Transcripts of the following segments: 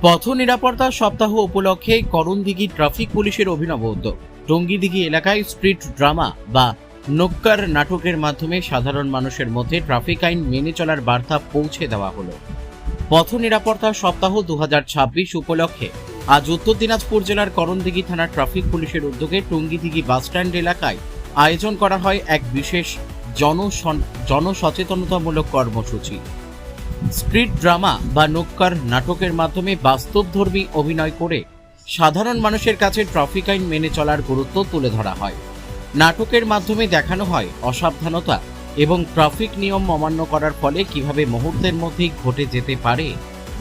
পথ নিরাপত্তা সপ্তাহ উপলক্ষে করণদিঘি ট্রাফিক পুলিশের অভিনব উদ্যোগ। টঙ্গীদিঘি এলাকায় স্ট্রিট ড্রামা বা নক্কার নাটকের মাধ্যমে সাধারণ মানুষের মধ্যে ট্রাফিক আইন মেনে চলার বার্তা পৌঁছে দেওয়া হলো। পথ নিরাপত্তা সপ্তাহ 2026 উপলক্ষে আজ উত্তর দিনাজপুর জেলার করণদিঘি থানার ট্রাফিক পুলিশের উদ্যোগে টঙ্গীদিঘি বাসস্ট্যান্ড এলাকায় আয়োজন করা হয় এক বিশেষ জনসচেতনতামূলক কর্মসূচি। স্ট্রিট ড্রামা বা নক্কার নাটকের মাধ্যমে বাস্তবধর্মী অভিনয় করে সাধারণ মানুষের কাছে ট্রাফিক আইন মেনে চলার গুরুত্ব তুলে ধরা হয়। নাটকের মাধ্যমে দেখানো হয় অসাবধানতা এবং ট্রাফিক নিয়ম অমান্য করার ফলে কিভাবে মুহূর্তের মধ্যেই ঘটে যেতে পারে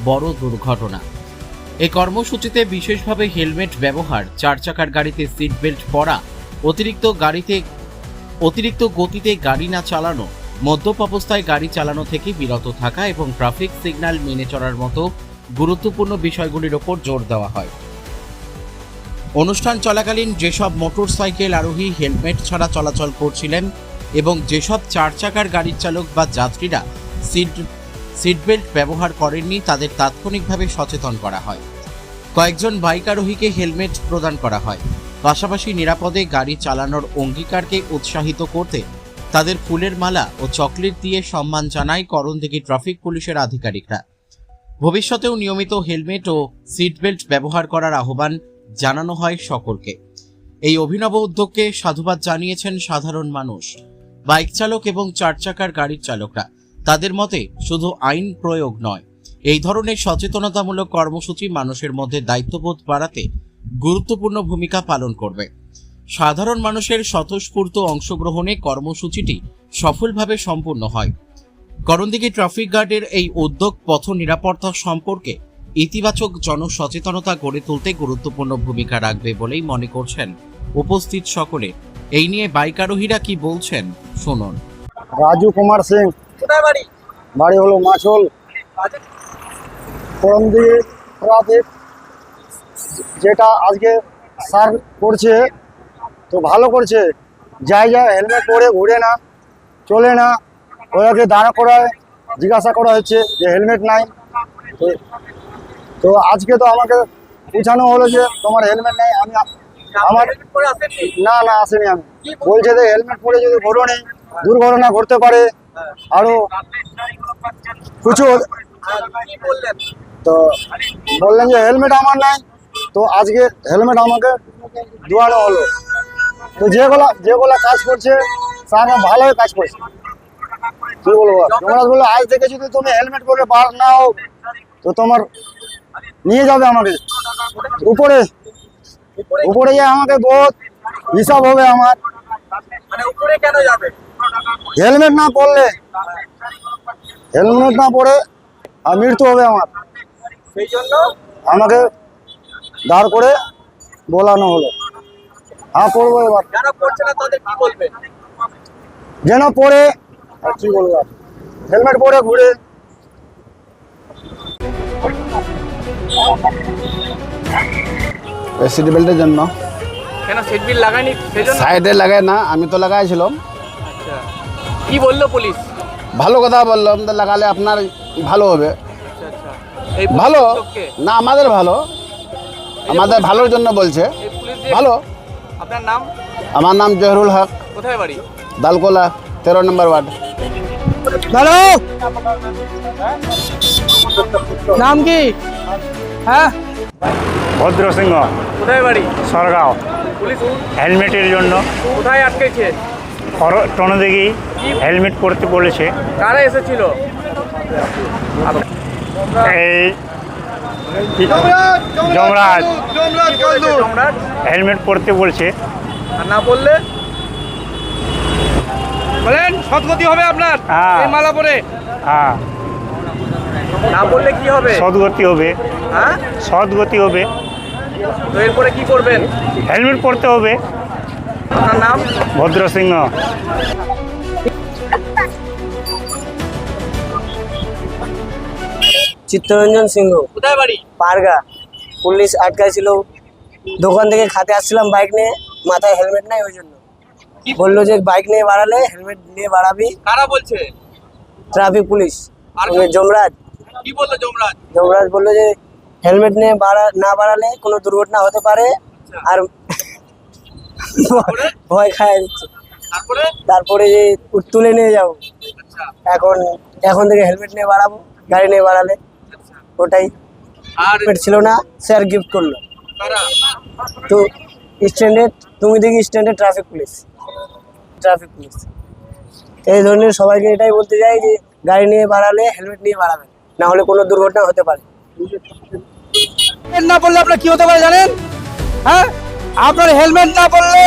বড় দুর্ঘটনা। এই কর্মসূচিতে বিশেষভাবে হেলমেট ব্যবহার, 4 চাকার গাড়িতে সিট বেল্ট পরা, অতিরিক্ত গতিতে গাড়ি না চালানো, মদ্যপ অবস্থায় গাড়ি চালানো থেকে বিরত থাকা এবং ট্রাফিক সিগন্যাল মেনে চলার মতো গুরুত্বপূর্ণ বিষয়গুলির ওপর জোর দেওয়া হয়। অনুষ্ঠান চলাকালীন যেসব মোটরসাইকেল আরোহী হেলমেট ছাড়া চলাচল করছিলেন এবং যেসব 4 চাকার গাড়ির চালক বা যাত্রীরা সিট বেল্ট ব্যবহার করেননি তাদের তাৎক্ষণিকভাবে সচেতন করা হয়। কয়েকজন বাইক আরোহীকে হেলমেট প্রদান করা হয়। পাশাপাশি নিরাপদে গাড়ি চালানোর অঙ্গীকারকে উৎসাহিত করতে তাদের ফুলের মালা ও চকলেট দিয়ে সম্মান জানায় করণদিঘি ট্রাফিক পুলিশের আধিকারিকরা। ভবিষ্যতেও নিয়মিত হেলমেট ও সিট বেল্ট ব্যবহার করার আহ্বান জানানো হয় সকলকে। এই অভিনব উদ্যোগকে সাধুবাদ জানিয়েছেন সাধারণ মানুষ, বাইক চালক এবং 4 চাকার গাড়ির চালকরা। তাদের মতে শুধু আইন প্রয়োগ নয়, এই ধরনের সচেতনতামূলক কর্মসূচি মানুষের মধ্যে দায়িত্ববোধ বাড়াতে গুরুত্বপূর্ণ ভূমিকা পালন করবে। সাধারণ মানুষের স্বতঃস্ফূর্ত অংশগ্রহণে কর্মসূচিটি সফলভাবে সম্পূর্ণ হয়। করণদিঘি ট্রাফিক গার্ডের এই উদ্যোগ পথ নিরাপত্তা সম্পর্কে ইতিবাচক জনসচেতনতা গড়ে তুলতে গুরুত্বপূর্ণ ভূমিকা রাখবে বলেই মনে করছেন উপস্থিত সকলে। এই নিয়ে বাইক আরোহীরা কি বলছেন শুনুন। রাজু কুমার সিং। কোথায় বাড়ি? বাড়ি হলো মাছল। করণদিঘি ট্রাফিক যেটা আজকে স্যার করছে তো ভালো করছে। যাই হেলমেট পরে ঘুরে না, চলে না, ওদেরকে দাঁড়া করায় জিজ্ঞাসা করা হচ্ছে যে হেলমেট নাই। তো আজকে তো আমাকে বোঝানো হলো যে তোমার হেলমেট নেই। আমি আমার না আসেনি। আমি বলছে যে হেলমেট পরে যদি ঘোরো নেই দুর্ঘটনা ঘটতে পারে আরো কিছু। তো বললেন যে হেলমেট আমার নাই, তো আজকে হেলমেট আমাকে দেওয়ানো হলো। তো যেগুলা কাজ করছে স্যার ভালোই কাজ করছে। কি বলবো, তোমরা বললো আজ থেকে যদি তুমি হেলমেট পরে বার না হোক তো তোমার নিয়ে যাবে আমাকে উপরে গিয়ে আমাকে বহুত হিসাব হবে আমার। মানে উপরে কেন যাবে? হেলমেট না পরলে, হেলমেট না পরে আর মৃত্যু হবে আমার। সেই জন্য আমাকে দাঁড় করে বলানো হলো। হ্যাঁ পড়বো এবার। যারা পড়ছে না তাদের কি বলবেন? যেন পরে আর কি বলবো, হেলমেট পরে ঘুরে। সিট বেল্টের জন্য। কেন সিট বেল্ট লাগায়নি? সেজন্য সাইডে লাগায় না, আমি তো লাগাইছিলাম। আচ্ছা, কি বললো পুলিশ? ভালো কথা বললাম, তো লাগালে আপনার ভালো হবে। আচ্ছা আচ্ছা, এই ভালো পুলিশকে না, আমাদের ভালো, আমাদের ভালোর জন্য বলছে। এই পুলিশ যে ভালো। আপনার নাম? আমার নাম জহরুল হক, কোথায় বাড়ি? দালকোলা 13 নম্বর ওয়ার্ড। হ্যালো, নাম কি? হ্যাঁ, ভদ্র সিংহ, কোথায় বাড়ি? সরগাঁও। পুলিশ হেলমেটের জন্য কোথায় আটকেছে? টনদিঘি হেলমেট পরতে বলেছে। কারা এসেছিল? এই যমরাজ সম্রাট। হেলমেট পরতে বলছে। আর না বললে বলেন সৎগতি হবে আপনার। হ্যাঁ। এই মালা পরে হ্যাঁ, না বললে কি হবে? সদ্গতি হবে। হ্যাঁ, সদ্গতি হবে। তো এরপরে কি করবেন? হেলমেট পরতে হবে। আপনার নাম? ভদ্র সিংহ। চিত্তরঞ্জন সিংহ, কোথায় বাড়ি? পারগা। পুলিশ আটকাইছিল, দোকান থেকে খাতে আসছিলাম বাইক নিয়ে, মাথায় হেলমেট নাই, ওই জন্য বললো যে বাইক নিয়ে বাড়ালে হেলমেট নিয়ে বাড়াবি। কারা বলছে? Traffic police. আর যমরাজ। কি বললো যমরাজ? যমরাজ বললো যে হেলমেট নিয়ে না বাড়ালে কোনো দুর্ঘটনা হতে পারে। আর ভয় খায় দিচ্ছে। তারপরে যে তুলে নিয়ে যাবো, এখন থেকে হেলমেট নিয়ে বাড়াবো, গাড়ি নিয়ে বাড়ালে। ওটাই। আর হেলমেট ছিল না, স্যার গিফট করলো। তো স্ট্যান্ডার্ড, তুমি দেখি স্ট্যান্ডার্ড ট্রাফিক পুলিশ। এই ধরনের সবাইকে এটাই বলতে চাই যে গাড়ি নিয়ে বাড়ালে হেলমেট নিয়ে বাড়াবেন, না হলে কোনো দুর্ঘটনা হতে পারে। হেলমেট না পরলে আপনার কি হতে পারে জানেন? হ্যাঁ, আপনার হেলমেট না পরলে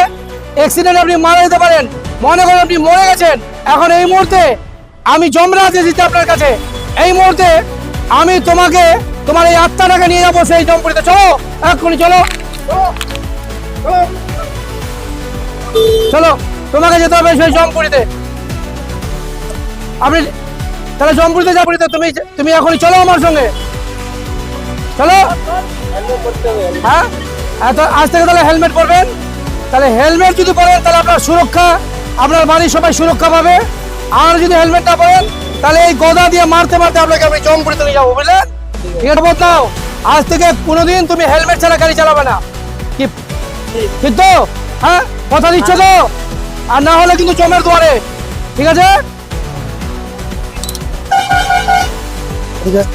অ্যাক্সিডেন্ট আপনি মারা যেতে পারেন। মনে করেন আপনি মরে গেছেন, এখন এই মুহূর্তে আমি যমরাজ এসেছি আপনার কাছে। এই মুহূর্তে আমি তোমার এই আত্মাটাকে নিয়ে যাবো সেই জমপুরিতে। চলো, এক্ষুনি চলো, চলো, তোমাকে যেতে হবে সেই জমপুরিতে। আপনি তাহলে জমপুরিতে যাবো, তুমি এখনই চলো আমার সঙ্গে, চলো। হ্যাঁ, আজ থেকে তাহলে হেলমেট পরবেন। তাহলে হেলমেট যদি পরেন তাহলে আপনার সুরক্ষা, আপনার বাড়ির সবাই সুরক্ষা পাবে। আর যদি হেলমেট না পরেন তাহলে এই গদা দিয়ে মারতে মারতে আপনাকে আমি জমপুরিতে নিয়ে যাবো, বুঝলেন? ঠিক আছে, বদলাও। আজ থেকে কোনোদিন তুমি হেলমেট ছাড়া গাড়ি চালাবে না, ঠিক তো? হ্যাঁ, কথা দিচ্ছ তো? আর না হলে কিন্তু চমের দুয়ারে। ঠিক আছে, ঠিক আছে।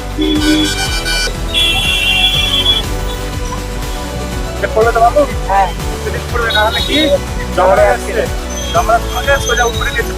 হ্যাঁ, সোজা উপরে গেছে।